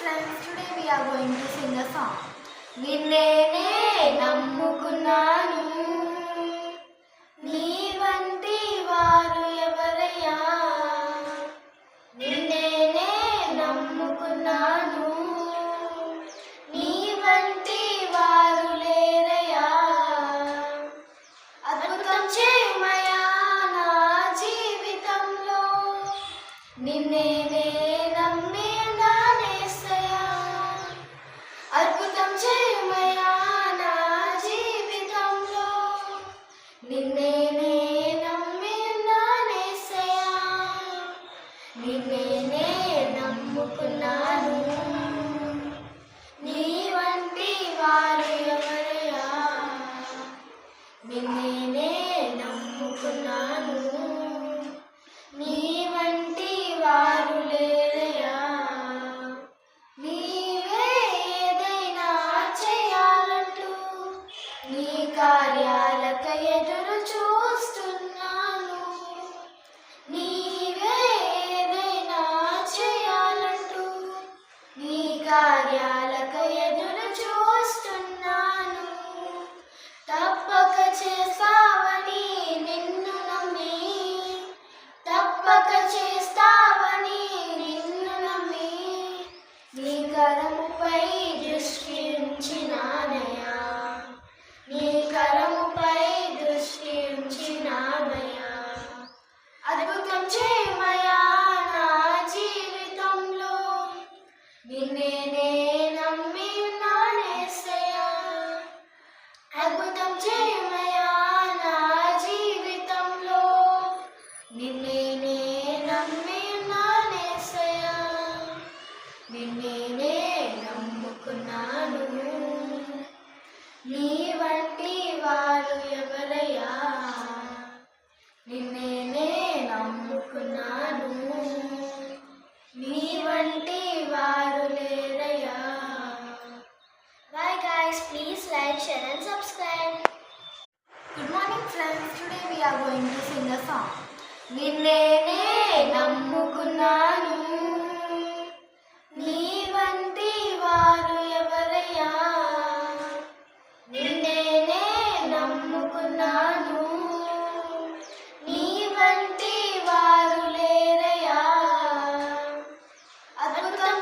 friends, today we are going to sing a song. నిన్నేనే నమ్ముకున్నాను నీ వంటి వారు ఎవరయ్యా నిన్నేనే నమ్ముకున్నాను నీ వంటి వారు లేరయ్యా అద్భుతం చేయమయ్యా నా జీవితంలో నిన్నేనే అద్భుతం చేయమయ్యా నా జీవితంలో నిన్నేనే నమ్మినానేసయ్యా నిన్నేనే నమ్ముకున్నాను నీ వంటి వారు ఎవరయ్యా నిన్నేనే నమ్ముకున్నాను నీ వంటి వారు లేరయ్యా నీ కార్యాలక ఎదురు చూస్తున్నాను నీవే ఏదైనా చేయాలంటూ నీ కార్యాలక ఎదురు చూస్తున్నాను తప్పక చేస్తావని నిన్ను నమ్మి తప్పక చేస్తావని నిన్ను నమ్మి నీ కరముపై దృష్టి ఉంచినానయ్యా నీ కరముపై దృష్టి ఉంచినానయ్యా అద్భుతం చేయమయ్యా నా జీవితంలో నిన్నేనే నమ్మి ఉన్నానేసయ్యా అద్భుతం చేయమయ్యా నా జీవితంలో నిన్నేనే నమ్మి ఉన్నానేసయ్యా నిన్నేనే నమ్ముకున్నాను నీ వంటి వారు ఎవరయ్యా నిన్నేనే నమ్ముకున్నాను నీ వంటి వారు లేరయ్యా Bye guys, please like, share and subscribe. Good morning friends, today we are going to sing a song. నిన్నేనే నమ్ముకున్నాను నీ వంటి వారు ఎవరయ్యా నిన్నేనే నమ్ముకున్నాను నీ వంటి వారు లేరయ్యా అద్భుతం